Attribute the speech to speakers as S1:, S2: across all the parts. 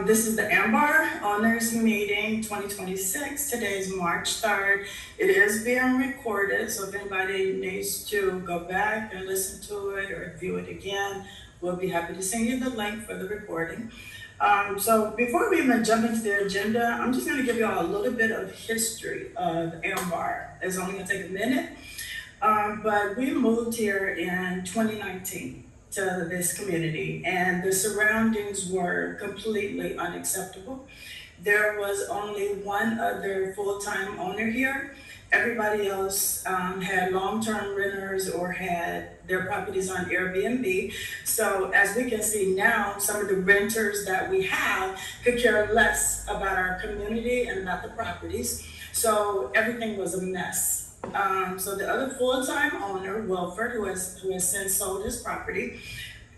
S1: This is the Ambar Owners Meeting 2026. Today is March 3rd. It is being recorded, so if anybody needs to go back and listen to it or view it again, we'll be happy to send you the link for the recording. So before we even jump into the agenda, I'm just going to give you all a little bit of history of Ambar. It's only going to take a minute, but we moved here in 2019 to this community, and the surroundings were completely unacceptable. There was only one other full-time owner here. Everybody else had long-term renters or had their properties on Airbnb. So as we can see now, some of the renters that we have could care less about our community and about the properties. So everything was a mess. So the other full-time owner, Wilford, who has since sold his property,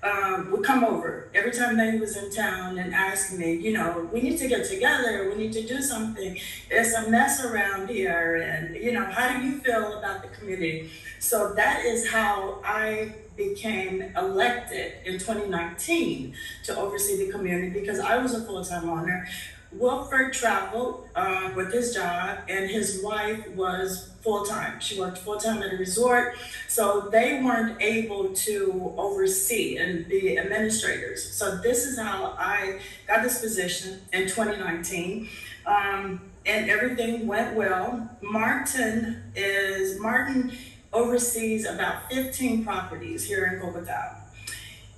S1: would come over every time that he was in town and ask me, we need to get together, we need to do something. It's a mess around here, and how do you feel about the community? So that is how I became elected in 2019 to oversee the community, because I was a full-time owner. Wilford traveled with his job, and his wife was full-time. She worked full-time at a resort, so they weren't able to oversee and be administrators. So this is how I got this position in 2019, and everything went well. Martin oversees about 15 properties here in Bogota.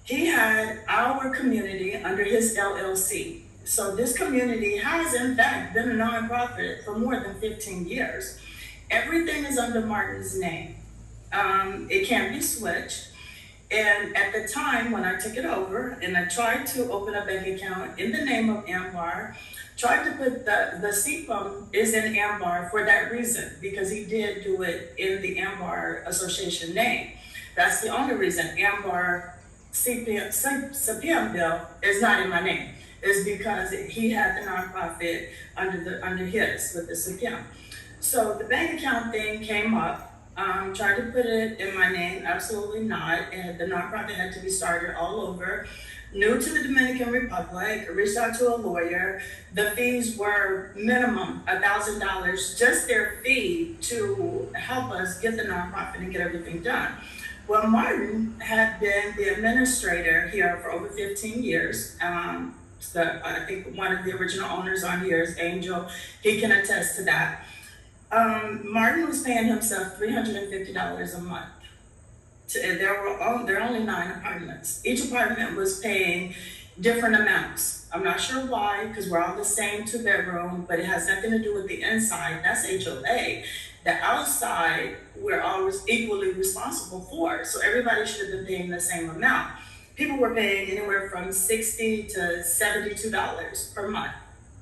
S1: He had our community under his LLC. So this community has, in fact, been a nonprofit for more than 15 years. Everything is under Martin's name. It can't be switched. And at the time when I took it over and I tried to open a bank account in the name of Ambar, tried to put the CPUM is in Ambar for that reason, because he did do it in the Ambar Association name. That's the only reason. Ambar CPM bill is not in my name. Is because he had the nonprofit under his with the CPM. So the bank account thing came up. Tried to put it in my name, absolutely not. And the nonprofit had to be started all over. New to the Dominican Republic, reached out to a lawyer. The fees were minimum $1,000, just their fee to help us get the nonprofit and get everything done. Well, Martin had been the administrator here for over 15 years. So I think one of the original owners on here is Angel. He can attest to that. Martin was paying himself $350 a month. There are only 9 apartments. Each apartment was paying different amounts. I'm not sure why, because we're all the same 2-bedroom, but it has nothing to do with the inside. That's HOA. The outside, we're always equally responsible for. So everybody should have been paying the same amount. People were paying anywhere from $60 to $72 per month,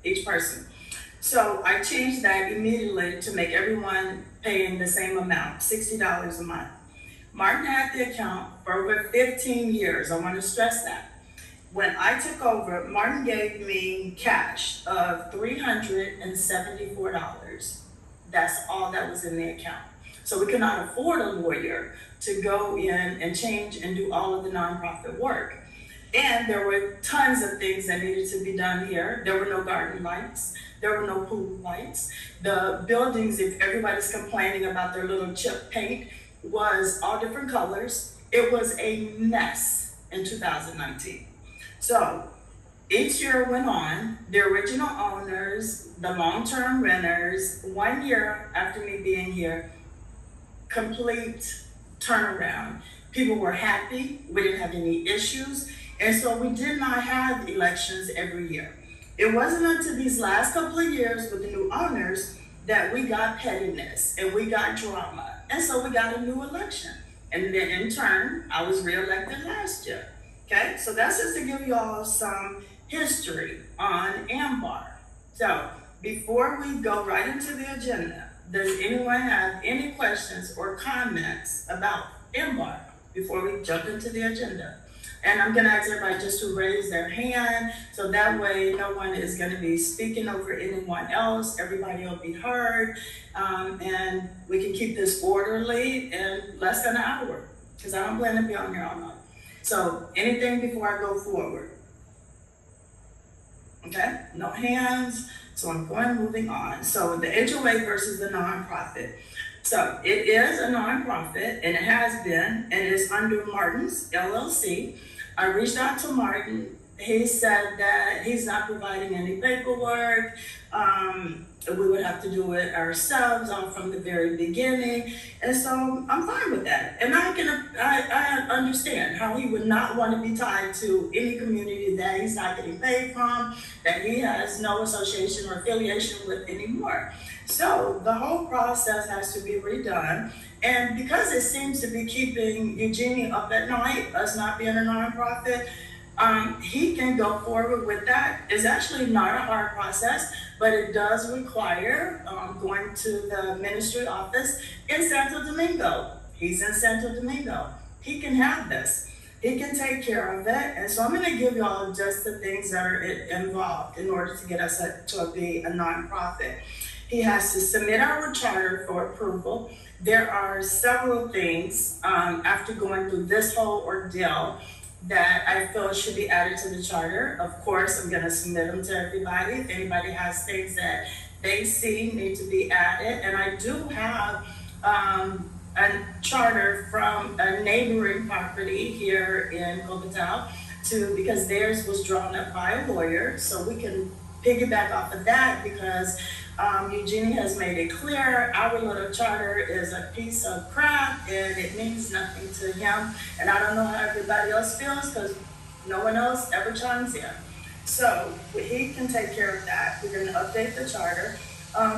S1: each person. So I changed that immediately to make everyone paying the same amount, $60 a month. Martin had the account for over 15 years. I want to stress that. When I took over, Martin gave me cash of $374. That's all that was in the account. So we could not afford a lawyer to go in and change and do all of the nonprofit work. And there were tons of things that needed to be done here. There were no garden lights. There were no pool lights. The buildings, if everybody's complaining about their little chip paint, was all different colors. It was a mess in 2019. So each year went on. The original owners, the long-term renters, 1 year after me being here, complete turnaround. People were happy. We didn't have any issues. And so we did not have elections every year. It wasn't until these last couple of years with the new owners that we got pettiness and we got drama. And so we got a new election. And then in turn, I was reelected last year. Okay, so that's just to give you all some history on Ambar. So before we go right into the agenda, does anyone have any questions or comments about Ambar before we jump into the agenda? And I'm gonna ask everybody just to raise their hand, so that way no one is gonna be speaking over anyone else. Everybody will be heard, and we can keep this orderly in less than an hour, because I don't plan to be on here all night. So anything before I go forward? Okay, no hands. So I'm moving on. So the HOA versus the nonprofit. So it is a nonprofit and it has been, and it's under Martin's LLC. I reached out to Martin. He said that he's not providing any paperwork. We would have to do it ourselves from the very beginning. And so I'm fine with that. And I understand how he would not want to be tied to any community that he's not getting paid from, that he has no association or affiliation with anymore. So the whole process has to be redone. And because it seems to be keeping Eugenie up at night, us not being a nonprofit, he can go forward with that. It's actually not a hard process, but it does require going to the ministry office in Santo Domingo. He's in Santo Domingo. He can have this. He can take care of it. And so I'm going to give y'all just the things that are involved in order to get us to be a nonprofit. He has to submit our charter for approval. There are several things after going through this whole ordeal that I feel should be added to the charter. Of course, I'm going to submit them to everybody. If anybody has things that they see need to be added. And I do have a charter from a neighboring property here in Bogotá because theirs was drawn up by a lawyer. So we can piggyback off of that because Eugenie has made it clear our little charter is a piece of crap and it means nothing to him. And I don't know how everybody else feels because no one else ever chimes in. So he can take care of that. We're going to update the charter.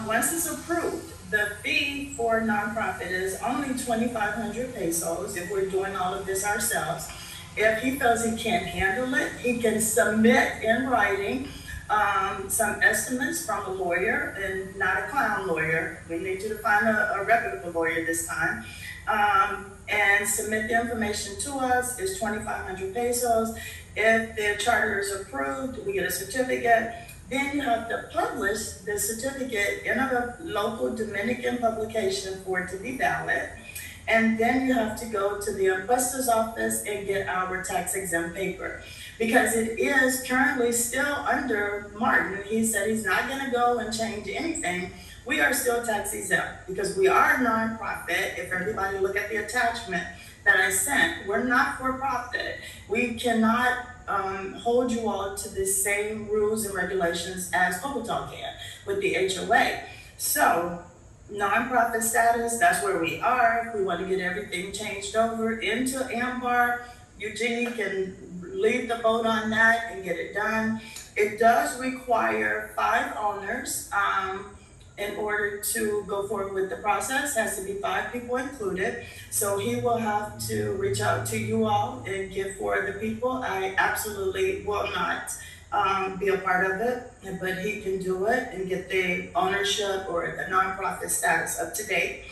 S1: Once it's approved, the fee for nonprofit is only 2,500 pesos if we're doing all of this ourselves. If he feels he can't handle it, he can submit in writing some estimates from a lawyer and not a clown lawyer. We need you to find a reputable lawyer this time. And submit the information to us. It's 2,500 pesos. If the charter is approved, we get a certificate. Then you have to publish the certificate in a local Dominican publication for it to be valid. And then you have to go to the imposter's office and get our tax exempt paper. Because it is currently still under Martin. He said he's not going to go and change anything. We are still tax exempt because we are a nonprofit. If everybody look at the attachment that I sent, we're not for profit. We cannot hold you all to the same rules and regulations as Bogotá can with the HOA. So nonprofit status, that's where we are. If we want to get everything changed over into Ambar, Eugenie can lead the boat on that and get it done. It does require 5 owners in order to go forward with the process. Has to be 5 people included. So he will have to reach out to you all and give for the people. I absolutely will not be a part of it, but he can do it and get the ownership or the nonprofit status up to date.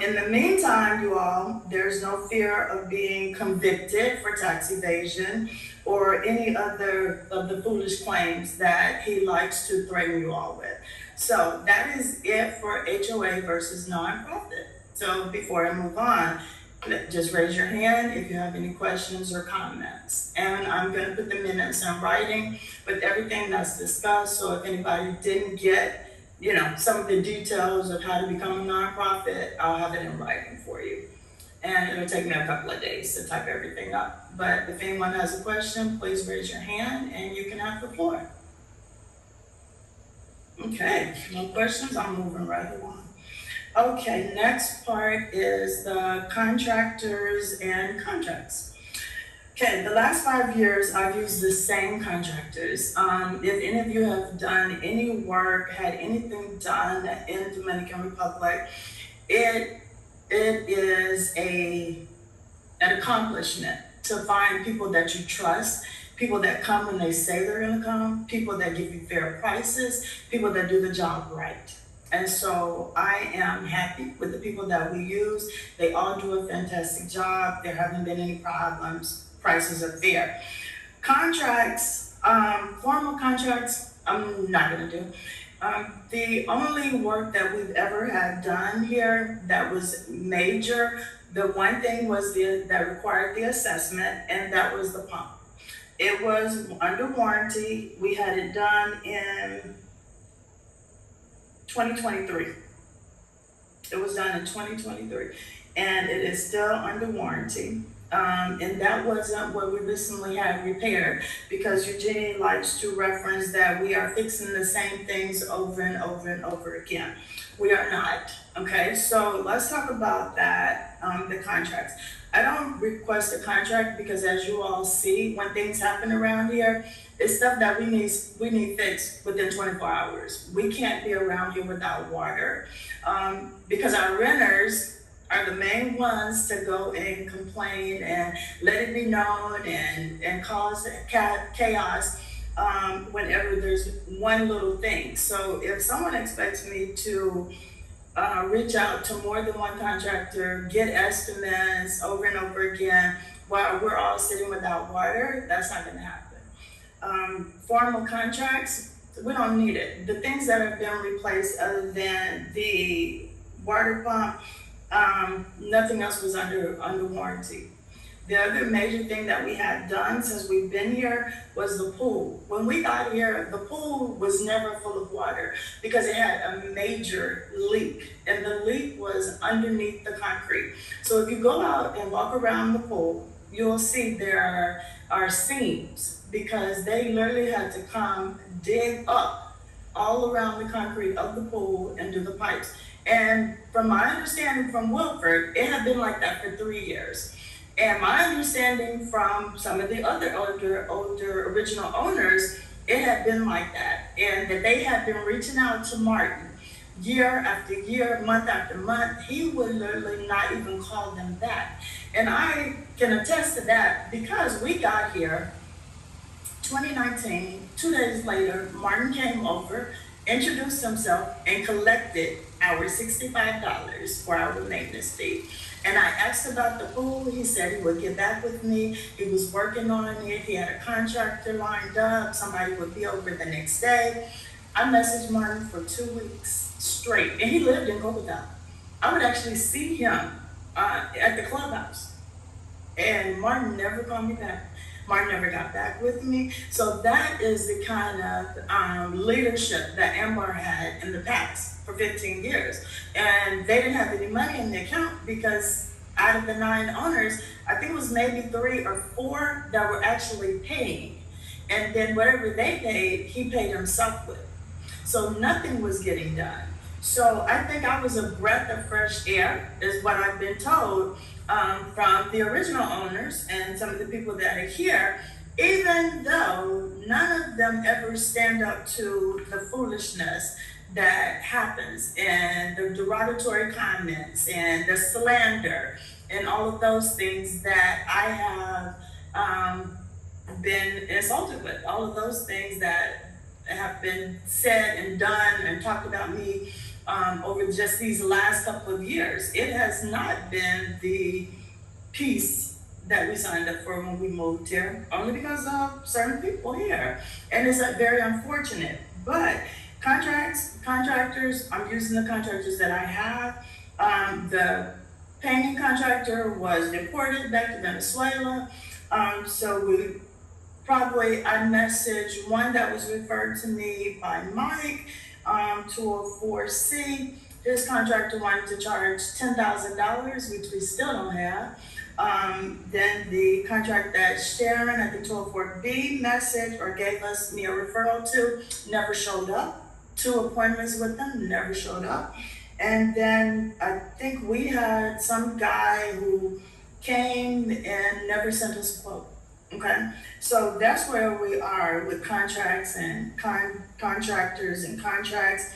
S1: In the meantime, you all, there's no fear of being convicted for tax evasion or any other of the foolish claims that he likes to threaten you all with. So that is it for HOA versus nonprofit. So before I move on, just raise your hand if you have any questions or comments. And I'm going to put the minutes in writing with everything that's discussed. So if anybody didn't get some of the details of how to become a nonprofit, I'll have it in writing for you. And it'll take me a couple of days to type everything up. But if anyone has a question, please raise your hand and you can have the floor. Okay, no questions, I'm moving right along. Okay, next part is the contractors and contracts. Okay, the last 5 years, I've used the same contractors. If any of you have done any work, had anything done in Dominican Republic, it is an accomplishment to find people that you trust, people that come when they say they're gonna come, people that give you fair prices, people that do the job right. And so I am happy with the people that we use. They all do a fantastic job. There haven't been any problems. Prices are fair. Contracts, formal contracts, I'm not gonna do. The only work that we've ever had done here that was major, the one thing was that required the assessment, and that was the pump. It was under warranty. We had it done in 2023. It was done in 2023, and it is still under warranty. And that wasn't what we recently had repaired, because Eugenie likes to reference that we are fixing the same things over and over and over again. We are not. Okay, so let's talk about that, the contracts. I don't request a contract because, as you all see, when things happen around here, it's stuff that we need fixed within 24 hours. We can't be around here without water, because our renters are the main ones to go and complain and let it be known and cause chaos, whenever there's one little thing. So if someone expects me to reach out to more than one contractor, get estimates over and over again while we're all sitting without water, that's not going to happen. Formal contracts, we don't need it. The things that have been replaced, other than the water pump, nothing else was under warranty. The other major thing that we had done since we've been here was the pool. When we got here, the pool was never full of water because it had a major leak, and the leak was underneath the concrete. So if you go out and walk around the pool, you'll see there are seams, because they literally had to come dig up all around the concrete of the pool and do the pipes. And from my understanding from Wilford, it had been like that for 3 years. And my understanding from some of the other older original owners, it had been like that. And that they had been reaching out to Martin year after year, month after month. He would literally not even call them back. And I can attest to that, because we got here 2019, 2 days later, Martin came over, introduced himself, and collected our $65 for our maintenance fee. And I asked about the pool. He said he would get back with me. He was working on it. He had a contractor lined up. Somebody would be over the next day. I messaged Martin for 2 weeks straight, and he lived in Bogota. I would actually see him at the clubhouse, and Martin never called me back. Martin never got back with me. So that is the kind of leadership that Ambar had in the past for 15 years. And they didn't have any money in the account, because out of the 9 owners, I think it was maybe 3 or 4 that were actually paying. And then whatever they paid, he paid himself with. So nothing was getting done. So I think I was a breath of fresh air, is what I've been told, from the original owners and some of the people that are here, even though none of them ever stand up to the foolishness that happens, and the derogatory comments and the slander and all of those things that I have been insulted with, all of those things that have been said and done and talked about me over just these last couple of years. It has not been the peace that we signed up for when we moved here, only because of certain people here. And it's very unfortunate. But contractors, I'm using the contractors that I have. The painting contractor was deported back to Venezuela. So I messaged one that was referred to me by Mike, 204C. His contractor wanted to charge $10,000, which we still don't have. Then the contract that Sharon at the 204B messaged or gave me a referral to never showed up. 2 appointments with them, never showed up. And then I think we had some guy who came and never sent us a quote. Okay, so that's where we are with contracts and contractors and contracts.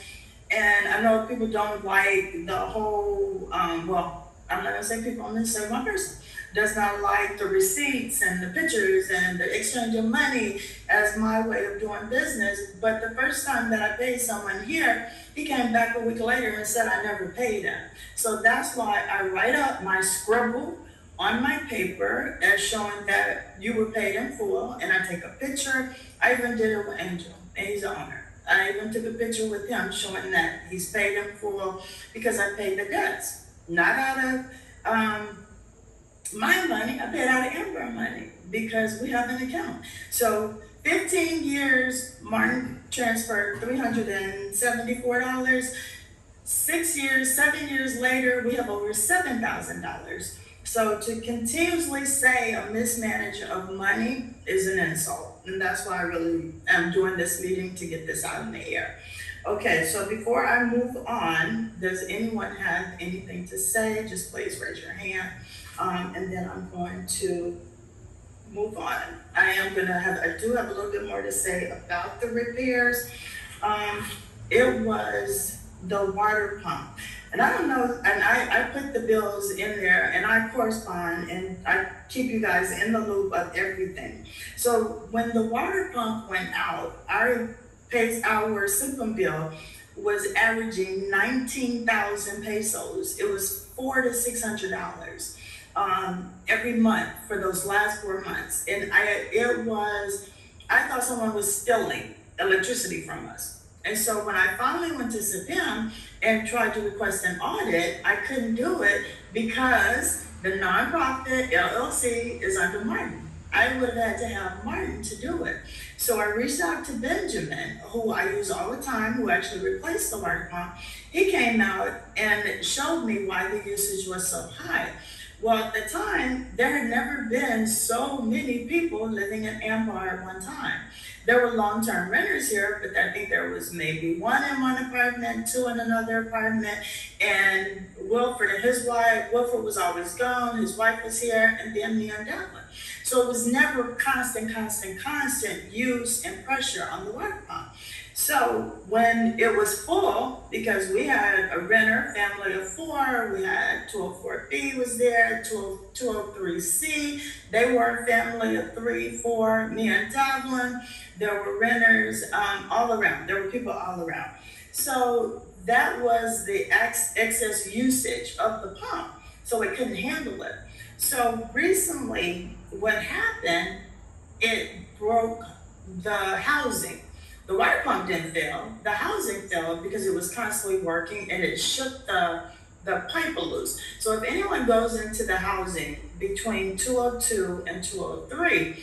S1: And I know people don't like the whole, I'm not gonna say people, I'm gonna say one person does not like the receipts and the pictures and the exchange of money as my way of doing business. But the first time that I paid someone here, he came back a week later and said I never paid him. So that's why I write up my scribble on my paper as showing that you were paid in full, and I take a picture. I even did it with Angel, and he's the owner. I even took a picture with him showing that he's paid in full, because I paid the debts, not out of My money, I paid out of Amber money because we have an account. So 15 years, Martin transferred $374. 6 years, 7 years later, we have over $7,000. So to continuously say a mismanagement of money is an insult. And that's why I really am doing this meeting, to get this out in the air. Okay, so before I move on, does anyone have anything to say? Just please raise your hand. And then I'm going to move on. I do have a little bit more to say about the repairs. It was the water pump. And I don't know, and I put the bills in there, and I correspond, and I keep you guys in the loop of everything. So when the water pump went out, our system bill was averaging 19,000 pesos. It was $400 to $600 every month for those last 4 months. And I thought someone was stealing electricity from us. And so when I finally went to SIPM and tried to request an audit, I couldn't do it because the nonprofit LLC is under Martin. I would have had to have Martin to do it. So I reached out to Benjamin, who I use all the time, who actually replaced the water pump. He came out and showed me why the usage was so high. Well, at the time, there had never been so many people living in Ambar at one time. There were long-term renters here, but I think there was maybe one in one apartment, two in another apartment, and Wilford and his wife. Wilford was always gone, his wife was here, and then me and Devlin. So it was never constant use and pressure on the water pump. So when it was full, because we had a renter, family of 4, we had 204B was there, 203C, they were a family of 3, 4, me and Devlin. There were renters all around. There were people all around. So that was the excess usage of the pump. So it couldn't handle it. So recently, what happened, it broke the housing. The water pump didn't fail. The housing failed because it was constantly working, and it shook the pipe loose. So if anyone goes into the housing between 202 and 203,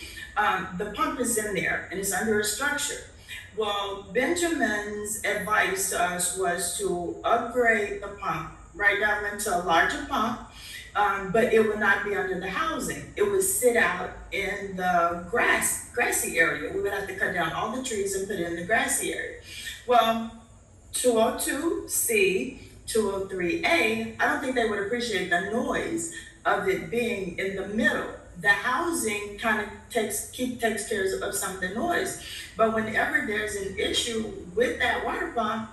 S1: the pump is in there and it's under a structure. Well, Benjamin's advice to us was to upgrade the pump, right down into a larger pump, but it would not be under the housing. It would sit out in the grassy area. We would have to cut down all the trees and put it in the grassy area. Well, 202C, 203A, I don't think they would appreciate the noise of it being in the middle. The housing kind of takes care of some of the noise. But whenever there's an issue with that water pump,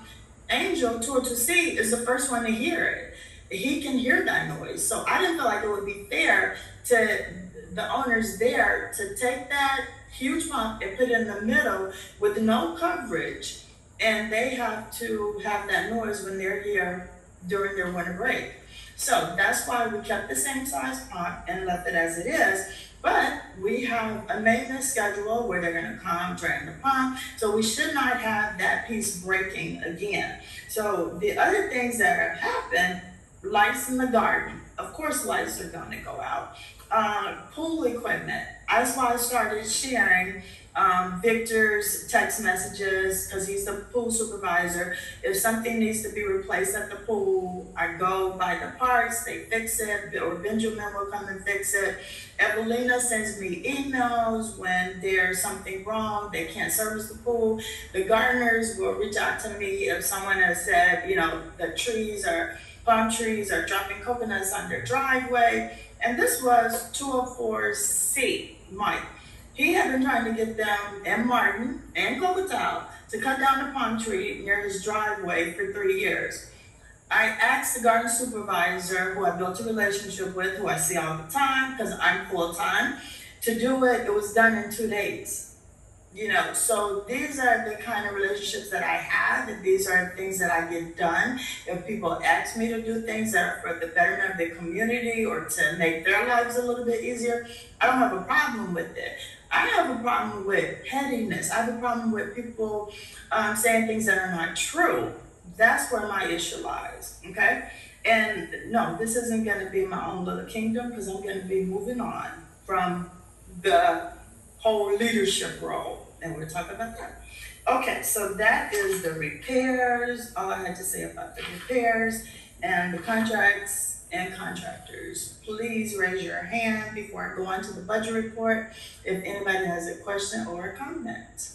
S1: Angel 202C is the first one to hear it. He can hear that noise. So I didn't feel like it would be fair to the owners there to take that huge pump and put it in the middle with no coverage, and they have to have that noise when they're here during their winter break. So that's why we kept the same size pump and left it as it is. But we have a maintenance schedule where they're going to come, drain the pump. So we should not have that piece breaking again. So the other things that have happened, lights in the garden. Of course, lights are going to go out. Pool equipment. That's why I started sharing Victor's text messages, because he's the pool supervisor. If something needs to be replaced at the pool, I go by the parts, they fix it, or Benjamin will come and fix it. Evelina sends me emails when there's something wrong, they can't service the pool. The gardeners will reach out to me if someone has said, the palm trees are dropping coconuts on their driveway. And this was 204C, Mike. He had been trying to get them and Martin and Cocotal to cut down the palm tree near his driveway for 3 years. I asked the garden supervisor, who I built a relationship with, who I see all the time because I'm full-time, to do it. It was done in 2 days. So these are the kind of relationships that I have, and these are things that I get done. If people ask me to do things that are for the betterment of the community or to make their lives a little bit easier, I don't have a problem with it. I have a problem with pettiness. I have a problem with people saying things that are not true. That's where my issue lies, okay? And no, this isn't gonna be my own little kingdom, because I'm gonna be moving on from the whole leadership role, and we'll talk about that. Okay, so that is the repairs, all I had to say about the repairs and the contracts and contractors. Please raise your hand before I go on to the budget report if anybody has a question or a comment.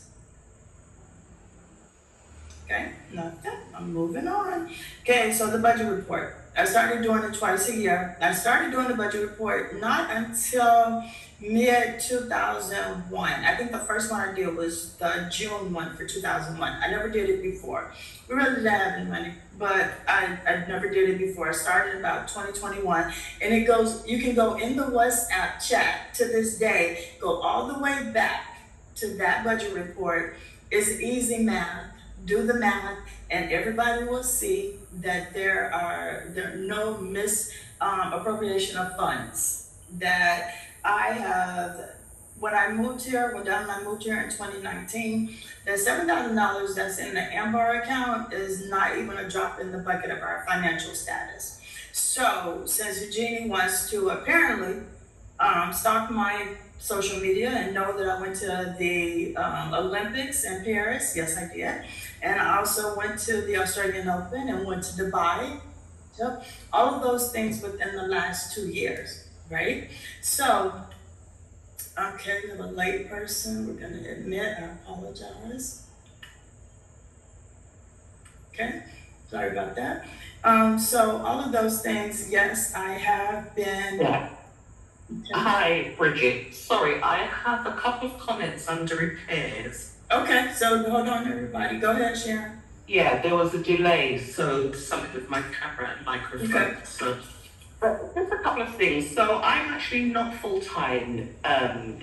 S1: Okay, nothing, I'm moving on. Okay, so the budget report. I started doing it twice a year. I started doing the budget report not until mid-2001. I think the first one I did was the June one for 2001. I never did it before. We really didn't have any money, but I never did it before. I started about 2021, and it goes, you can go in the WhatsApp chat to this day, go all the way back to that budget report. It's easy math. Do the math, and everybody will see that there are no misappropriation of funds. That I have, when I moved here, when Don and I moved here in 2019, the $7,000 that's in the Ambar account is not even a drop in the bucket of our financial status. So since Eugenie wants to apparently stalk my social media and know that I went to the Olympics in Paris, yes I did. And I also went to the Australian Open and went to Dubai. So all of those things within the last 2 years, right? So, okay, we have a late person. We're gonna admit, I apologize. Okay, sorry about that. So all of those things, yes, I have been.
S2: Yeah.
S1: Okay.
S2: Hi, Bridget. Sorry, I have a couple of comments under repairs.
S1: Okay, so hold on, everybody. Go ahead, Sharon.
S2: Yeah, there was a delay, so something with my camera and microphone.
S1: Okay.
S2: So, but just a couple of things. So I'm actually not full-time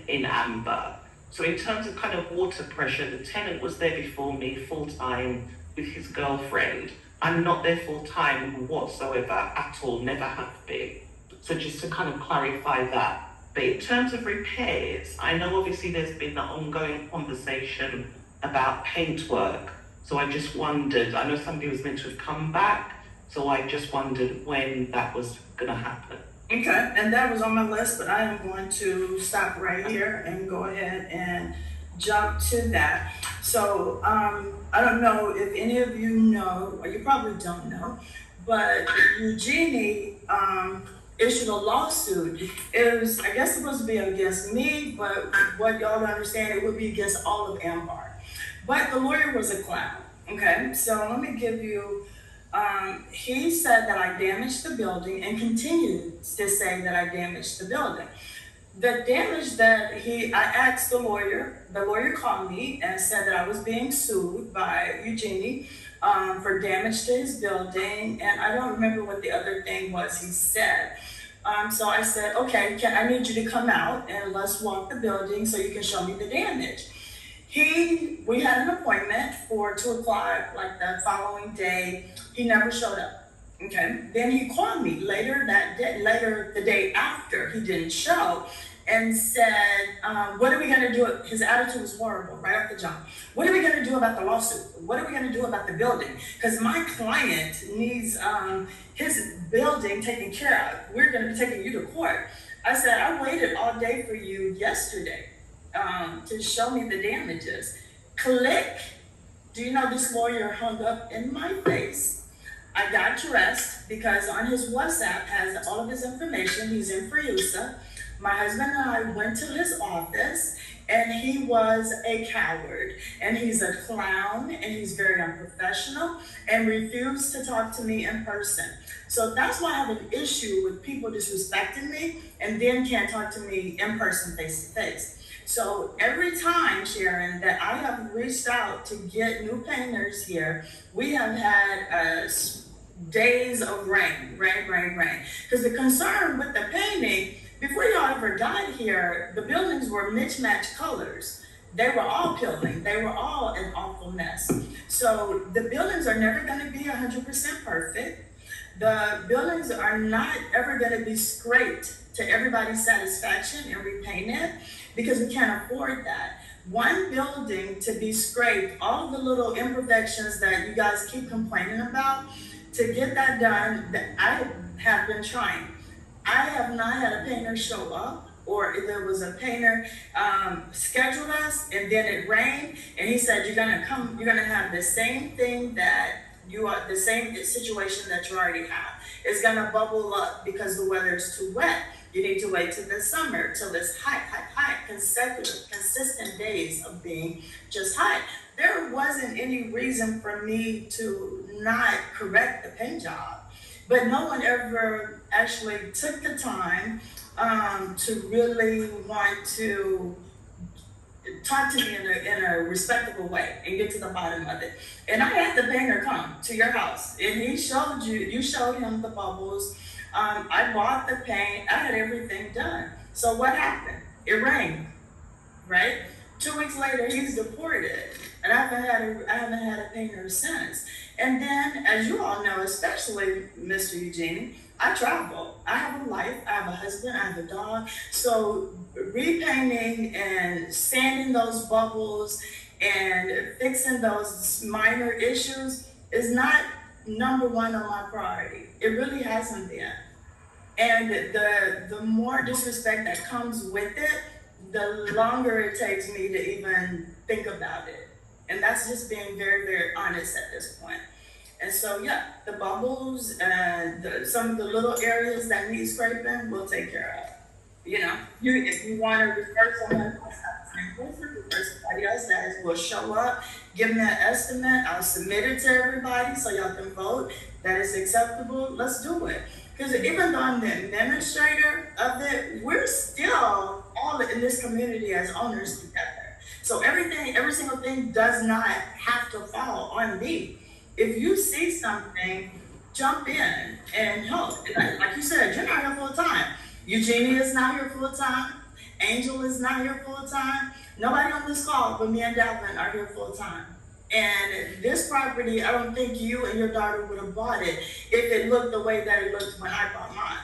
S2: in Amber. So in terms of kind of water pressure, the tenant was there before me full-time with his girlfriend. I'm not there full-time whatsoever at all, never have been. So just to kind of clarify that. But in terms of repairs, I know obviously there's been the ongoing conversation about paintwork. So I just wondered, I know somebody was meant to have come back, so I just wondered when that was gonna happen.
S1: Okay, and that was on my list, but I am going to stop right here and go ahead and jump to that. So I don't know if any of you know, or you probably don't know, but Eugenie issued a lawsuit. It was, I guess, supposed to be against me, but what y'all don't understand, it would be against all of Ambar. But the lawyer was a clown. Okay, so let me give you. He said that I damaged the building and continues to say that I damaged the building. The damage that I asked the lawyer called me and said that I was being sued by Eugenie for damage to his building, and I don't remember what the other thing was he said. So I said, okay, I need you to come out and let's walk the building so you can show me the damage. We had an appointment for 2 o'clock, like the following day. He never showed up. Okay. Then he called me later the day after he didn't show, and said, what are we gonna do? His attitude was horrible right off the jump. What are we gonna do about the lawsuit? What are we gonna do about the building? Because my client needs his building taken care of. We're gonna be taking you to court. I said, I waited all day for you yesterday to show me the damages. Click. Do you know this lawyer hung up in my face? I got dressed because on his WhatsApp has all of his information. He's in Friusa. My husband and I went to his office, and he was a coward, and he's a clown, and he's very unprofessional, and refused to talk to me in person. So that's why I have an issue with people disrespecting me and then can't talk to me in person, face to face. So every time, Sharon, that I have reached out to get new painters here, we have had days of rain. Because the concern with the painting, before y'all ever got here, the buildings were mismatched colors. They were all peeling. They were all an awful mess. So the buildings are never going to be 100% perfect. The buildings are not ever going to be scraped to everybody's satisfaction and repainted, because we can't afford that. One building to be scraped, all the little imperfections that you guys keep complaining about, to get that done, I have been trying. I have not had a painter show up, or if there was a painter scheduled us and then it rained, and he said, you're gonna have the same thing that the same situation that you already have. It's gonna bubble up because the weather is too wet. You need to wait till the summer, till it's hot, consistent days of being just hot. There wasn't any reason for me to not correct the paint job, but no one ever actually took the time to really want to talk to me in a respectable way and get to the bottom of it. And I had the painter come to your house, and you showed him the bubbles. I bought the paint, I had everything done. So what happened? It rained, right? 2 weeks later, he's deported, and I haven't had a painter since. And then, as you all know, especially Mr. Eugene, I travel. I have a life, I have a husband, I have a dog. So repainting and sanding those bubbles and fixing those minor issues is not number one on my priority. It really hasn't been. And the more disrespect that comes with it, the longer it takes me to even think about it. And that's just being very, very honest at this point. And so, yeah, the bubbles and some of the little areas that need scraping, we'll take care of. You know, if you want to refer someone else, refer somebody else that will show up, give me an estimate, I'll submit it to everybody so y'all can vote that it's acceptable. Let's do it. Because even though I'm the administrator of it, we're still all in this community as owners together. So every single thing does not have to fall on me. If you see something, jump in and help. And like you said, you're not here full time. Eugenie is not here full time. Angel is not here full time. Nobody on this call but me and Dalvin are here full time. And this property, I don't think you and your daughter would have bought it if it looked the way that it looked when I bought mine.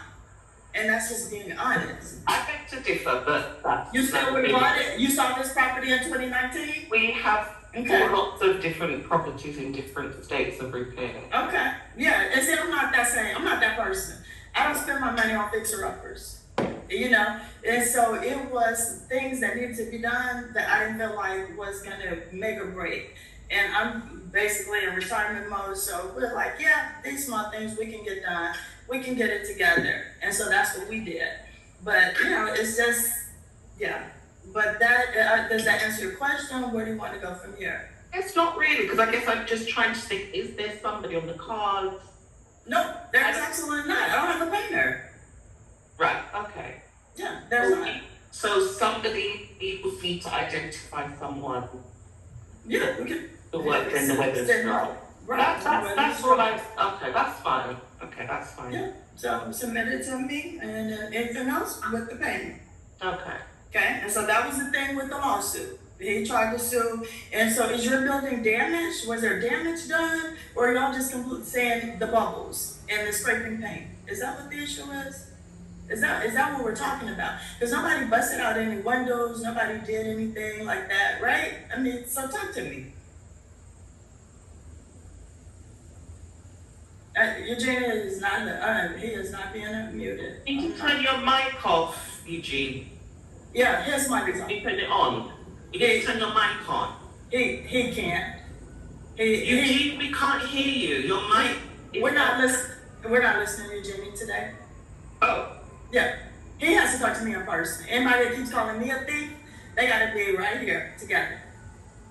S1: And that's just being honest.
S2: I beg to differ, but
S1: you still would have bought it? You saw this property in 2019?
S2: We have lots of different properties in different states of repair.
S1: Okay, yeah, and see, I'm not that person. I don't spend my money on fixer-uppers, you know? And so it was things that needed to be done that I didn't feel like was gonna make or break. And I'm basically in retirement mode, so we're like, yeah, these small things we can get done. We can get it together. And so that's what we did. But, you know, it's just, yeah. But that, does that answer your question? Where do you want to go from here?
S2: It's not really, because I guess I'm just trying to think, is there somebody on the cards?
S1: No, there's absolutely not. I don't have a painter.
S2: Right, okay.
S1: Yeah, there's not.
S2: So somebody would need to identify someone.
S1: Yeah, we can.
S2: The work and the weather's dry.
S1: Right.
S2: That's all okay, that's fine. Okay, that's fine.
S1: Yeah, so submit it to me, and then anything else with the payment.
S2: Okay.
S1: Okay, and so that was the thing with the lawsuit. He tried to sue, and so is your building damaged? Was there damage done? Or y'all just completely saying the bubbles and the scraping paint? Is that what the issue is? Is that what we're talking about? Because nobody busted out any windows, nobody did anything like that, right? I mean, so talk to me. Eugene is not, he is not being muted.
S2: You can turn your mic off, Eugene.
S1: Yeah, his mic is on.
S2: You turn it on. You need to turn your mic on.
S1: He can't.
S2: Eugene, we can't hear you. Your mic.
S1: We're not listening to Eugene today.
S2: Oh.
S1: Yeah. He has to talk to me in person. Anybody that keeps calling me a thief, they gotta be right here together.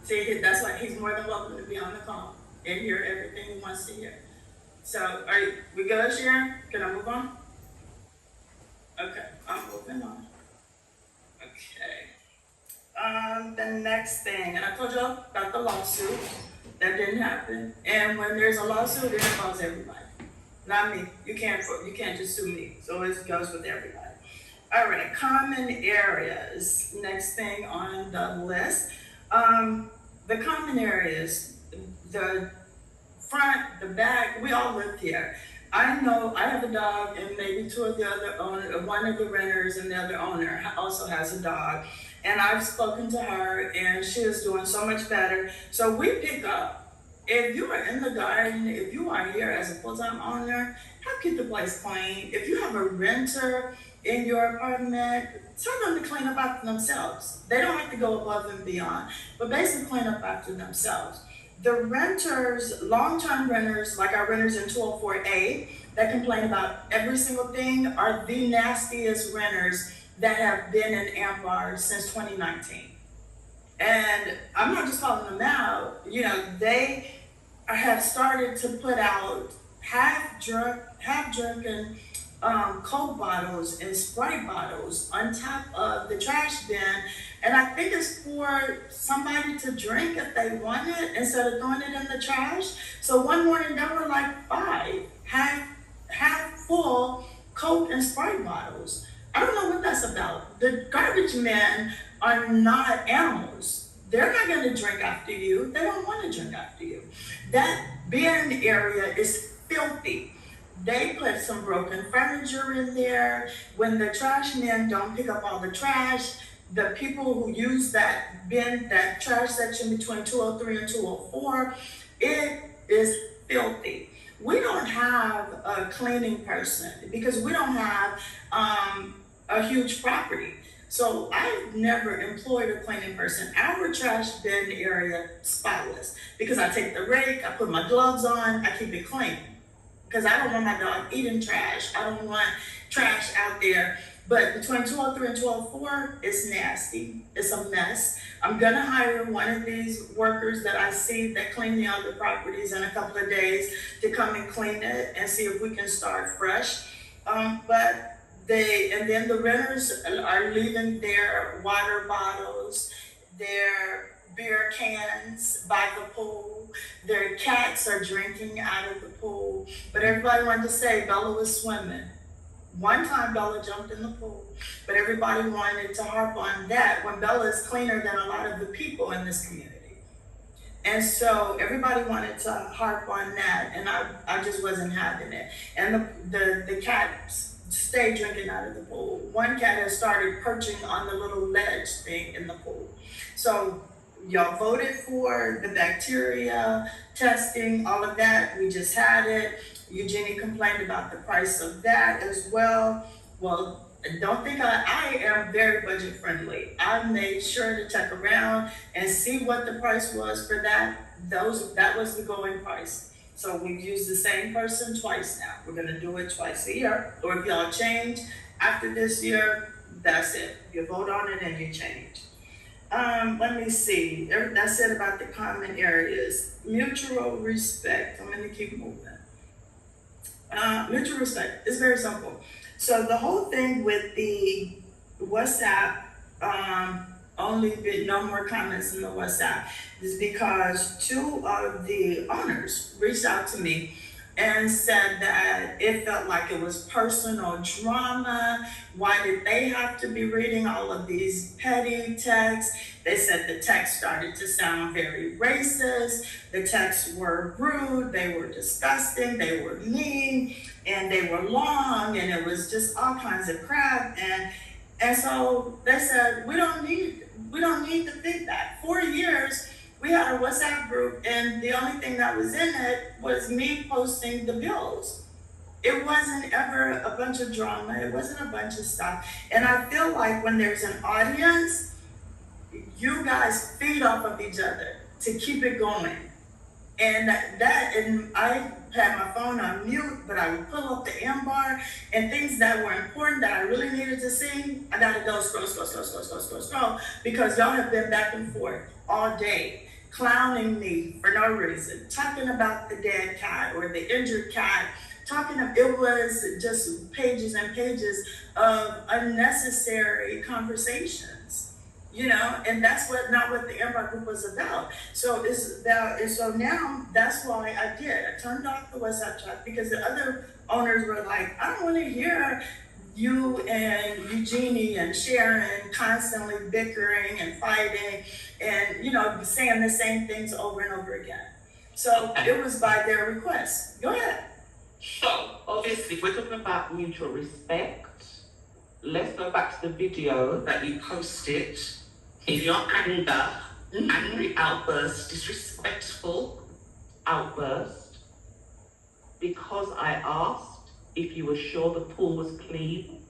S1: See, that's why he's more than welcome to be on the call and hear everything he wants to hear. So, we good, Sharon? Can I move on? Okay, I'm moving on. Okay. The next thing, and I told you about the lawsuit. That didn't happen. And when there's a lawsuit, it involves everybody. Not me. You can't just sue me. So it goes with everybody. All right, common areas. Next thing on the list. The common areas, the front, the back, we all live here. I know I have a dog, and maybe two of the other owner, one of the renters and the other owner also has a dog. And I've spoken to her, and she is doing so much better. So we pick up If you are in the garden, if you are here as a full-time owner, help keep the place clean. If you have a renter in your apartment, tell them to clean up after themselves. They don't have to go above and beyond, but basically clean up after themselves. The renters, long-term renters, like our renters in 204A, that complain about every single thing are the nastiest renters that have been in Ambar since 2019. And I'm not just calling them out, they have started to put out half drunken Coke bottles and Sprite bottles on top of the trash bin. And I think it's for somebody to drink if they want it instead of throwing it in the trash. So one morning there were like 5 half full Coke and Sprite bottles. I don't know what that's about. The garbage men are not animals. They're not going to drink after you. They don't want to drink after you. That bin area is filthy. They put some broken furniture in there. When the trash men don't pick up all the trash, the people who use that bin, that trash section between 203 and 204, it is filthy. We don't have a cleaning person because we don't have a huge property. So I've never employed a cleaning person. Our trash bin area spotless because I take the rake, I put my gloves on, I keep it clean. Because I don't want my dog eating trash. I don't want trash out there. But between 203 and 204, it's nasty. It's a mess. I'm gonna hire one of these workers that I see that clean the other properties in a couple of days to come and clean it and see if we can start fresh. And then the renters are leaving their water bottles, their beer cans by the pool. Their cats are drinking out of the pool. But everybody wanted to say Bella was swimming. One time Bella jumped in the pool, but everybody wanted to harp on that when Bella is cleaner than a lot of the people in this community. And so everybody wanted to harp on that, and I just wasn't having it. And the cats stay drinking out of the pool. One cat has started perching on the little ledge thing in the pool. So y'all voted for the bacteria testing, all of that. We just had it. Eugenie complained about the price of that as well. Well, don't think I am very budget friendly. I made sure to check around and see what the price was for that. That was the going price. So we've used the same person twice now. We're gonna do it twice a year. Or if y'all change after this year, that's it. You vote on it and you change. Let me see. That's it about the common areas. Mutual respect. I'm gonna keep moving. Mutual respect. It's very simple. So the whole thing with the WhatsApp, only been no more comments in the WhatsApp is because 2 of the owners reached out to me and said that it felt like it was personal drama. Why did they have to be reading all of these petty texts? They said the text started to sound very racist. The texts were rude, they were disgusting, they were mean, and they were long, and it was just all kinds of crap. And so they said, we don't need the feedback. 4 years, we had a WhatsApp group, and the only thing that was in it was me posting the bills. It wasn't ever a bunch of drama. It wasn't a bunch of stuff. And I feel like when there's an audience, you guys feed off of each other to keep it going. And I had my phone on mute, but I would pull up the Ambar and things that were important that I really needed to see. I gotta go scroll, because y'all have been back and forth all day, clowning me for no reason, talking about the dead cat or the injured cat, it was just pages and pages of unnecessary conversations, and that's not what the Ambar group was about. So now that's why I turned off the WhatsApp chat, because the other owners were like, I don't want to hear you and Eugenie and Sharon constantly bickering and fighting and, saying the same things over and over again. So it was by their request. Go ahead.
S2: So, obviously, if we're talking about mutual respect, let's go back to the video that you posted in your anger, angry outburst, disrespectful. outburst because I asked if you were sure the pool was clean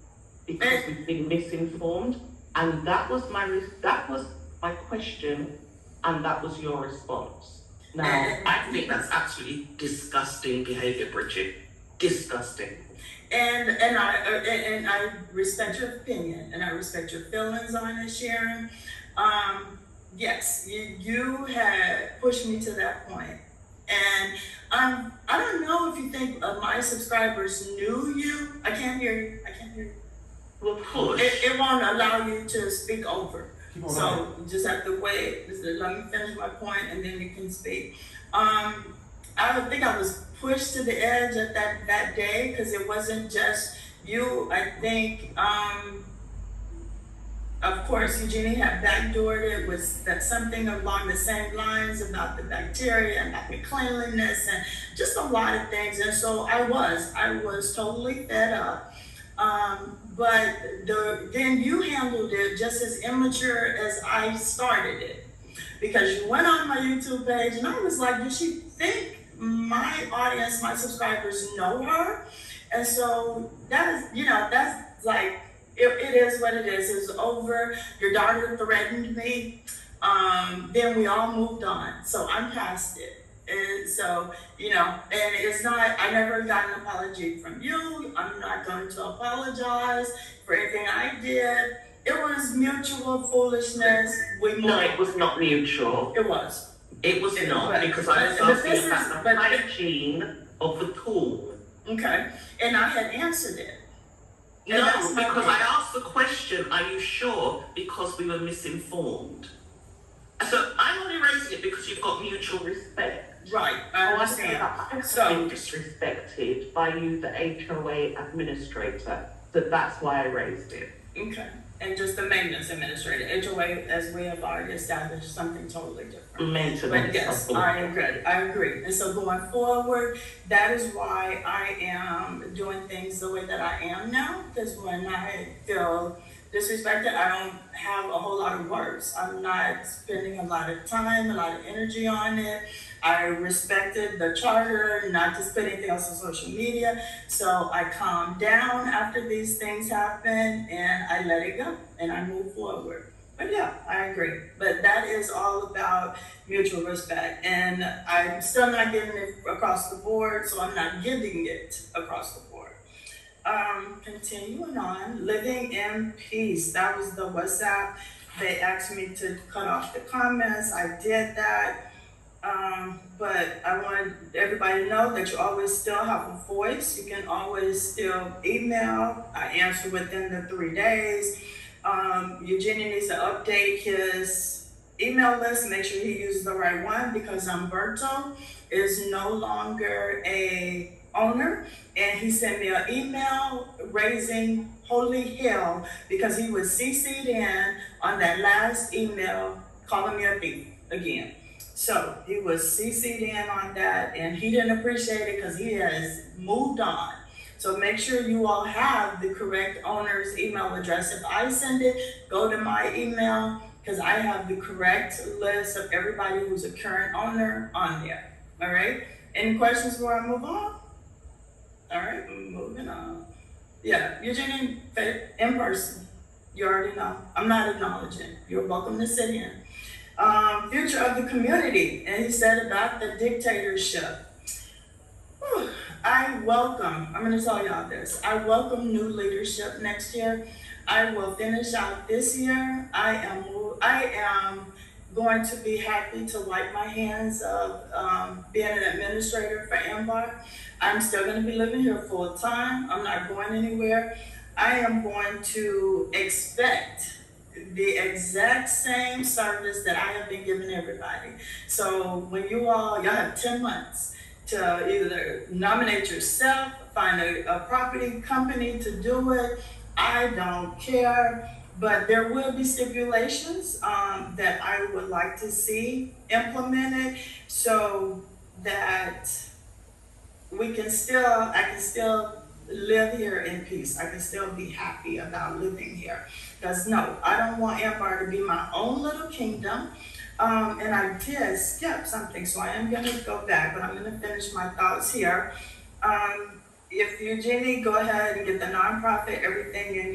S2: because we've been misinformed, and that was my question, and that was your response. Now, I think that's absolutely disgusting behaviour, Bridget. Disgusting.
S1: And I respect your opinion and I respect your feelings on it, Sharon. Yes, you had pushed me to that point. And I don't know if you think my subscribers knew you. I can't hear you. I can't hear you.
S2: Well, push.
S1: It won't allow you to speak over. So
S3: Right.
S1: you just have to wait. Just let me finish my point and then you can speak. I would think I was pushed to the edge at that day because it wasn't just you. I think, of course, Eugenie had backdoored it with that something along the same lines about the bacteria and about the cleanliness and just a lot of things. And so I was totally fed up. But then you handled it just as immature as I started it. Because you went on my YouTube page and I was like, does she think my audience, my subscribers know her? And so that is, that's like, it is what it is. It's over. Your daughter threatened me. Then we all moved on. So I'm past it. And so, and it's not, I never got an apology from you. I'm not going to apologize for anything I did. It was mutual foolishness.
S2: No, it was not mutual.
S1: It was.
S2: It was not, because I was asking about the hygiene of the pool.
S1: Okay, and I had answered it.
S2: No, because I asked the question, are you sure? Because we were misinformed. So I'm only raising it because you've got mutual respect.
S1: Right, I understand.
S2: So being disrespected by you, the HOA administrator. So that's why I raised it.
S1: Okay, and just the maintenance administrator. HOA, as we have already established, something totally different.
S2: Maintenance.
S1: But yes, I agree. And so going forward, that is why I am doing things the way that I am now. Because when I feel disrespected, I don't have a whole lot of words. I'm not spending a lot of time, a lot of energy on it. I respected the charter, not to put anything else on social media. So I calmed down after these things happen and I let it go and I move forward. But yeah, I agree. But that is all about mutual respect. And I'm still not getting it across the board, so I'm not giving it across the board. Continuing on, living in peace. That was the WhatsApp. They asked me to cut off the comments. I did that. But I wanted everybody to know that you always still have a voice. You can always still email. I answer within the 3 days. Eugenie needs to update his email list, make sure he uses the right one because Umberto is no longer a owner. And he sent me an email raising holy hell because he was CC'd in on that last email calling me a thief again. So he was CC'd in on that and he didn't appreciate it because he has moved on. So make sure you all have the correct owner's email address. If I send it, go to my email because I have the correct list of everybody who's a current owner on there. All right? Any questions before I move on? All right, moving on. Yeah, Eugenie, in person. You already know. I'm not acknowledging. You're welcome to sit in. Future of the community, and he said about the dictatorship. Whew, I'm going to tell y'all this. I welcome new leadership next year. I will finish out this year. I am going to be happy to wipe my hands of being an administrator for Ambar. I'm still going to be living here full time. I'm not going anywhere. I am going to expect the exact same service that I have been giving everybody. So when y'all have 10 months to either nominate yourself, find a property company to do it. I don't care, but there will be stipulations that I would like to see implemented so that I can still live here in peace. I can still be happy about living here. Because no, I don't want Ambar to be my own little kingdom. And I did skip something, so I am gonna go back, but I'm gonna finish my thoughts here. If Eugenie, go ahead and get the nonprofit, everything in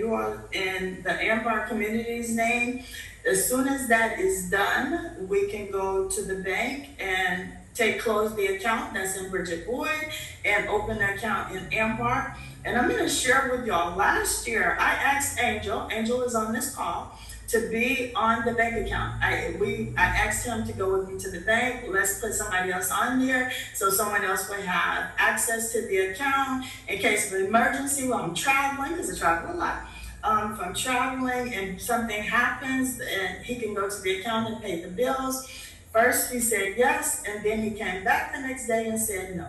S1: in the Ambar community's name. As soon as that is done, we can go to the bank and close the account that's in Bridget Boyd and open an account in Ambar. And I'm gonna share with y'all, last year, I asked Angel is on this call, to be on the bank account. I asked him to go with me to the bank. Let's put somebody else on there so someone else would have access to the account in case of emergency while I'm traveling, because I travel a lot. If I'm traveling and something happens, and he can go to the account and pay the bills. First he said yes, and then he came back the next day and said no.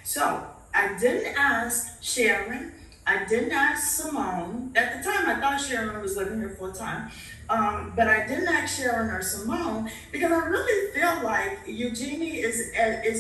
S1: So I didn't ask Sharon. I didn't ask Simone. At the time, I thought Sharon was living here full time. But I didn't ask Sharon or Simone because I really feel like Eugenie is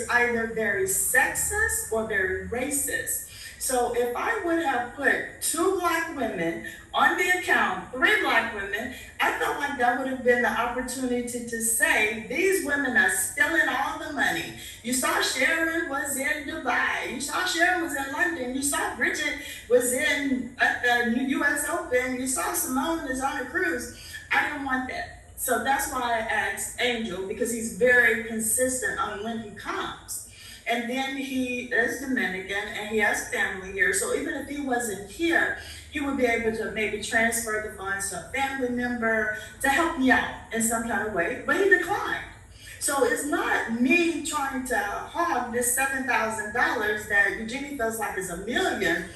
S1: either very sexist or very racist. So if I would have put 2 Black women on the account, 3 Black women, I felt like that would have been the opportunity to say, these women are stealing all the money. You saw Sharon was in Dubai. You saw Sharon was in London. You saw Bridget was at the US Open. You saw Simone is on a cruise. I didn't want that. So that's why I asked Angel, because he's very consistent on when he comes. And then he is Dominican and he has family here. So even if he wasn't here, he would be able to maybe transfer the funds to a family member to help me out in some kind of way, but he declined. So it's not me trying to hog this $7,000 that Eugenie feels like is $1 million.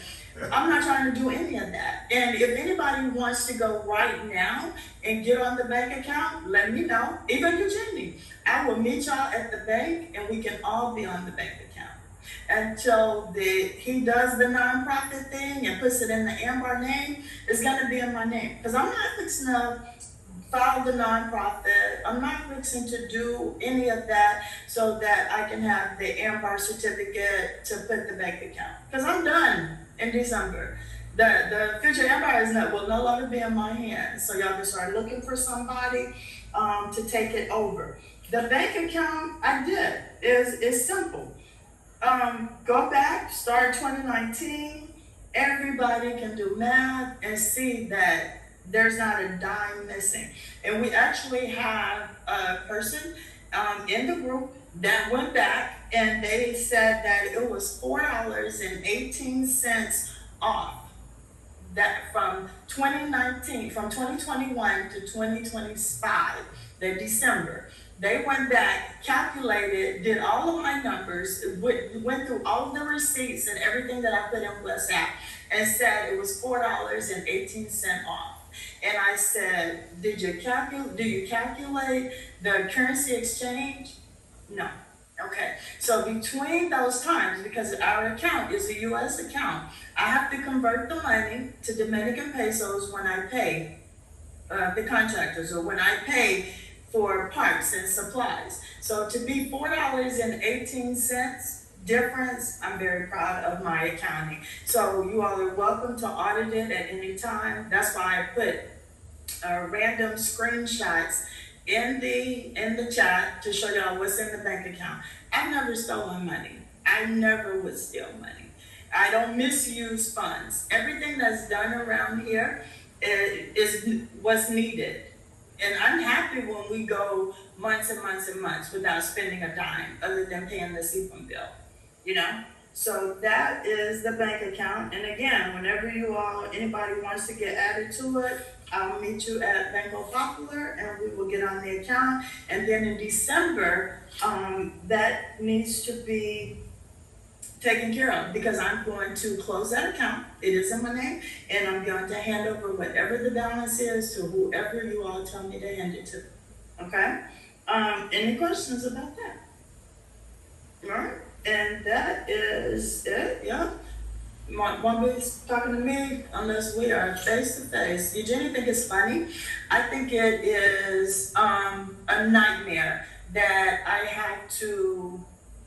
S1: I'm not trying to do any of that. And if anybody wants to go right now and get on the bank account, let me know. Even Eugenie, I will meet y'all at the bank and we can all be on the bank account. Until he does the nonprofit thing and puts it in the Ambar name, it's gonna be in my name. Because I'm not fixing to file the nonprofit. I'm not fixing to do any of that so that I can have the Ambar certificate to put the bank account. Because I'm done in December. The future Ambar will no longer be in my hands. So y'all can start looking for somebody to take it over. The bank account I did is simple. Go back, start 2019. Everybody can do math and see that there's not a dime missing. And we actually have a person in the group that went back and they said that it was $4.18 off. That from 2019, from 2021 to 2025, the December. They went back, calculated, did all of my numbers, went through all of the receipts and everything that I put in WhatsApp and said it was $4.18 off. And I said, do you calculate the currency exchange? No. Okay. So between those times, because our account is a US account, I have to convert the money to Dominican pesos when I pay the contractors or when I pay for parts and supplies. So to be $4.18 difference, I'm very proud of my accounting. So you all are welcome to audit it at any time. That's why I put random screenshots in the chat to show y'all what's in the bank account. I've never stolen money. I never would steal money. I don't misuse funds. Everything that's done around here is what's needed. And I'm happy when we go months and months and months without spending a dime other than paying the CPAM bill, you know? So that is the bank account. And again, whenever anybody wants to get added to it, I'll meet you at Banco Popular and we will get on the account. And then in December, that needs to be taken care of because I'm going to close that account. It is in my name, and I'm going to hand over whatever the balance is to whoever you all tell me to hand it to. Okay? Any questions about that? All right, and that is it. Yeah. Won't be talking to me unless we are face to face. Eugenie think it's funny. I think it is a nightmare that I have to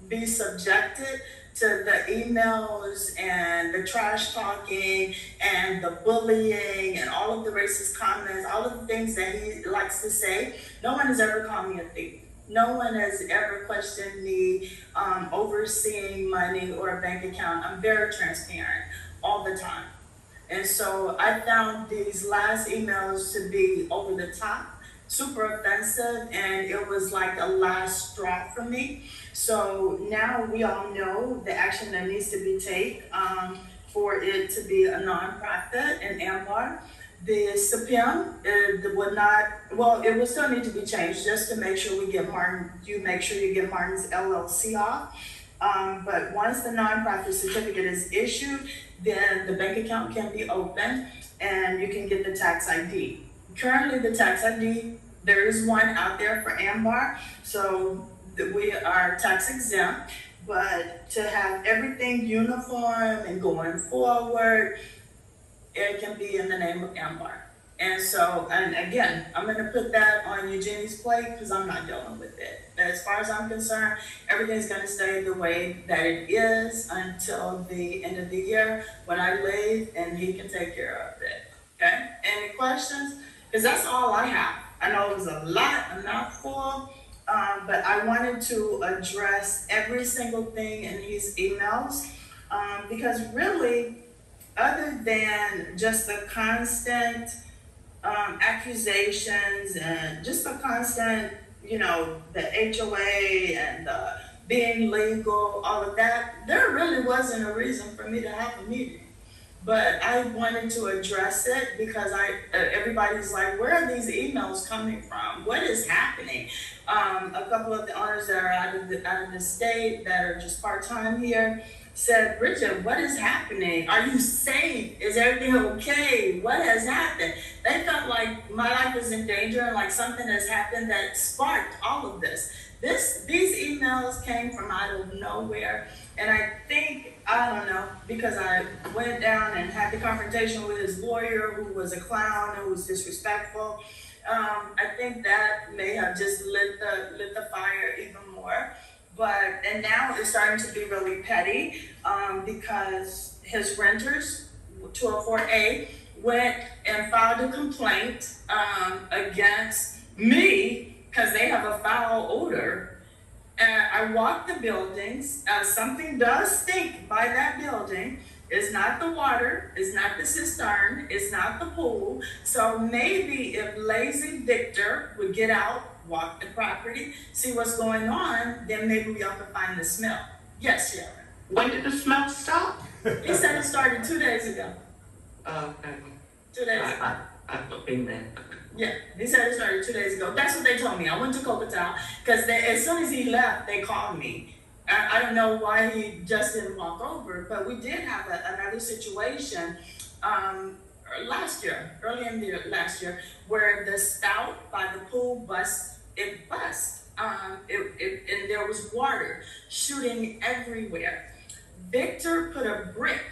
S1: be subjected to the emails and the trash talking and the bullying and all of the racist comments, all of the things that he likes to say, no one has ever called me a thief. No one has ever questioned me overseeing money or a bank account. I'm very transparent all the time. And so I found these last emails to be over the top, super offensive, and it was like a last straw for me. So now we all know the action that needs to be taken for it to be a nonprofit in Ambar. The CPM would not, well, it will still need to be changed just to make sure we get Martin, you make sure you get Martin's LLC off. But once the nonprofit certificate is issued, then the bank account can be opened and you can get the tax ID. Currently, the tax ID, there is one out there for Ambar, so we are tax exempt, but to have everything uniform and going forward, it can be in the name of Ambar. And so, and again, I'm gonna put that on Eugenie's plate because I'm not dealing with it. As far as I'm concerned, everything's gonna stay the way that it is until the end of the year when I leave and he can take care of it. Okay? Any questions? Because that's all I have. I know it was a lot, a mouthful, but I wanted to address every single thing in these emails because really, other than just the constant accusations and just the constant, the HOA and the being legal, all of that, there really wasn't a reason for me to have a meeting. But I wanted to address it because everybody's like, where are these emails coming from? What is happening? A couple of the owners that are out of the state that are just part-time here said, Bridget, what is happening? Are you safe? Is everything okay? What has happened? They felt like my life is in danger and like something has happened that sparked all of this. These emails came from out of nowhere. And I think, I don't know, because I went down and had the confrontation with his lawyer who was a clown, who was disrespectful. I think that may have just lit the fire even more. And now it's starting to be really petty because his renters, 204A, went and filed a complaint against me because they have a foul odor. And I walked the buildings. Something does stink by that building. It's not the water, it's not the cistern, it's not the pool. So maybe if Lazy Victor would get out, walk the property, see what's going on, then maybe we ought to find the smell. Yes, Sharon.
S2: When did the smell start?
S1: He said it started 2 days ago.
S2: Okay.
S1: 2 days ago.
S2: I've not been there.
S1: Yeah, he said it started 2 days ago. That's what they told me. I went to Cocotown because as soon as he left, they called me. I don't know why he just didn't walk over, but we did have another situation last year, early in the year, last year, where the spout by the pool bust. And there was water shooting everywhere. Victor put a brick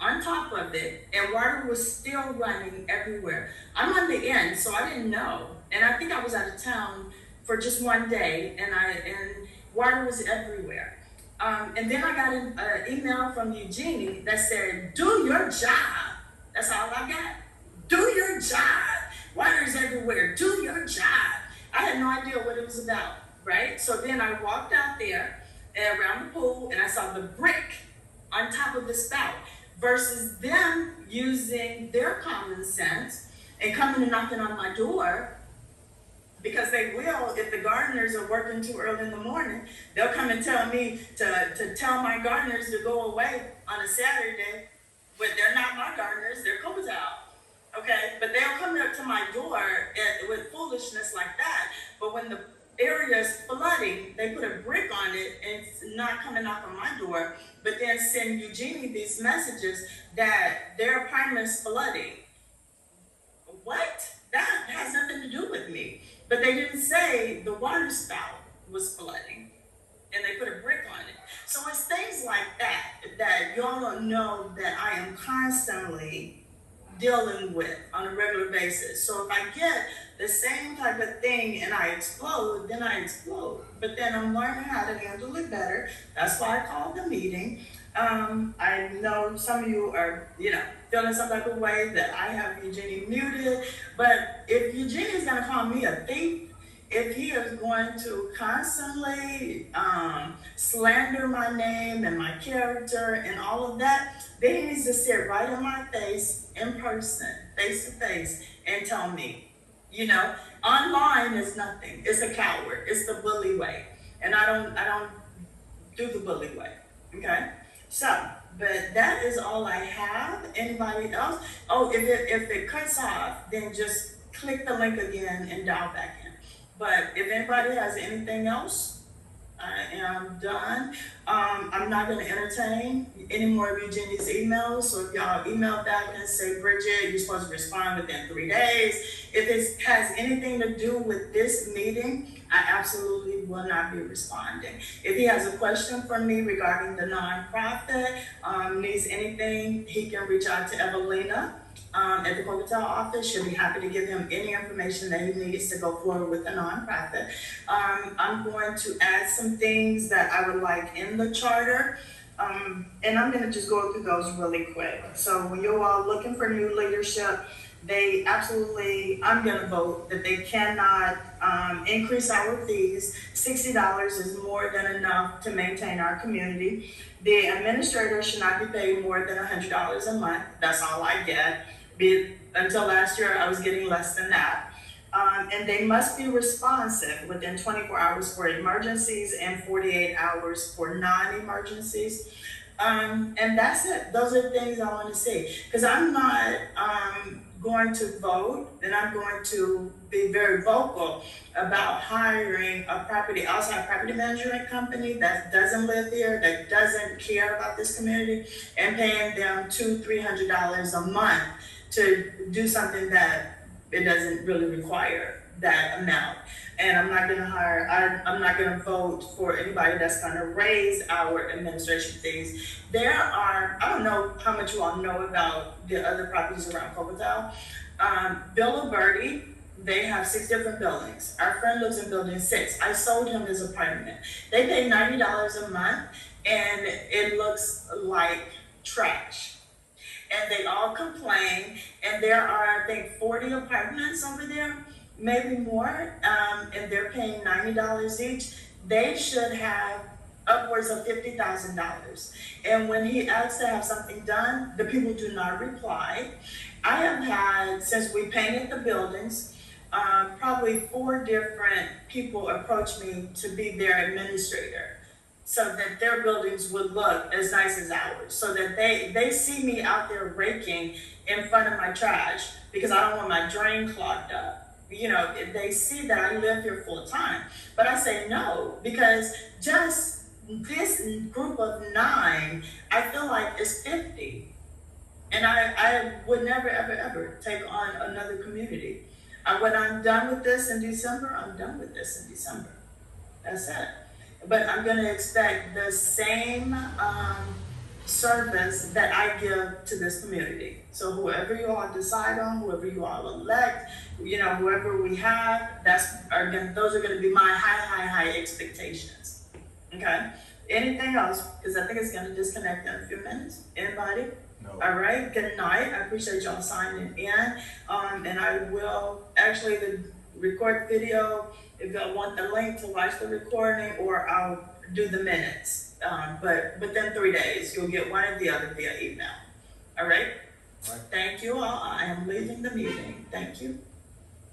S1: on top of it, and water was still running everywhere. I'm on the end, so I didn't know, and I think I was out of town for just one day, and water was everywhere. And then I got an email from Eugenie that said, do your job. That's all I got. Do your job. Water is everywhere. Do your job. I had no idea what it was about, right? So then I walked out there and around the pool and I saw the brick on top of the spout versus them using their common sense and coming and knocking on my door. Because they will, if the gardeners are working too early in the morning, they'll come and tell me to tell my gardeners to go away on a Saturday, but they're not my gardeners, they're Cocotown. Okay, but they'll come up to my door with foolishness like that. But when the area is flooding, they put a brick on it and it's not coming knock on my door, but then send Eugenie these messages that their apartment's flooding. What? That has nothing to do with me. But they didn't say the water spout was flooding and they put a brick on it. So it's things like that y'all don't know that I am constantly dealing with on a regular basis. So if I get the same type of thing and I explode, then I explode. But then I'm learning how to handle it better. That's why I called the meeting. I know some of you are, feeling some type of way that I have Eugenie muted, but if Eugenie is gonna call me a thief, if he is going to constantly slander my name and my character and all of that, then he needs to sit right in my face in person, face to face, and tell me. Online is nothing. It's a coward. It's the bully way, and I don't do the bully way. Okay, so. But that is all I have. Anybody else? Oh, if it cuts off, then just click the link again and dial back in. But if anybody has anything else, I am done. I'm not going to entertain any more of Eugenie's emails. So if y'all email back and say, Bridget, you're supposed to respond within 3 days. If it has anything to do with this meeting, I absolutely will not be responding. If he has a question for me regarding the nonprofit, needs anything, he can reach out to Evelina at the Copatel office. She'll be happy to give him any information that he needs to go forward with the nonprofit. I'm going to add some things that I would like in the charter. And I'm going to just go through those really quick. So when you're all looking for new leadership, they absolutely, I'm going to vote that they cannot increase our fees. $60 is more than enough to maintain our community. The administrator should not be paid more than $100 a month. That's all I get. Until last year, I was getting less than that. And they must be responsive within 24 hours for emergencies and 48 hours for non-emergencies. And that's it. Those are the things I want to see. Because I'm not going to vote, and I'm going to be very vocal about hiring a outside property management company that doesn't live here, that doesn't care about this community, and paying them $200-300 a month to do something that it doesn't really require that amount. And I'm not going to vote for anybody that's going to raise our administration fees. I don't know how much you all know about the other properties around Copatel. Bill Birdie, they have 6 different buildings. Our friend lives in building 6. I sold him his apartment. They pay $90 a month, and it looks like trash. And they all complain, and there are, I think, 40 apartments over there, maybe more, and they're paying $90 each. They should have upwards of $50,000. And when he asks to have something done, the people do not reply. I have had, since we painted the buildings, probably 4 different people approach me to be their administrator, so that their buildings would look as nice as ours, so that they see me out there raking in front of my trash because I don't want my drain clogged up. They see that I live here full time. But I say no, because just this group of 9, I feel like is 50. And I would never, ever, ever take on another community. When I'm done with this in December, I'm done with this in December. That's it. But I'm going to expect the same service that I give to this community. So whoever you all decide on, whoever you all elect, whoever we have, those are going to be my high expectations. Okay? Anything else? Because I think it's going to disconnect in a few minutes. Anybody?
S3: No.
S1: All right. Good night. I appreciate y'all signing in. And I will actually record video if y'all want the link to watch the recording, or I'll do the minutes. But within 3 days, you'll get one or the other via email. All right?
S3: All right.
S1: Thank you all. I am leaving the meeting. Thank you.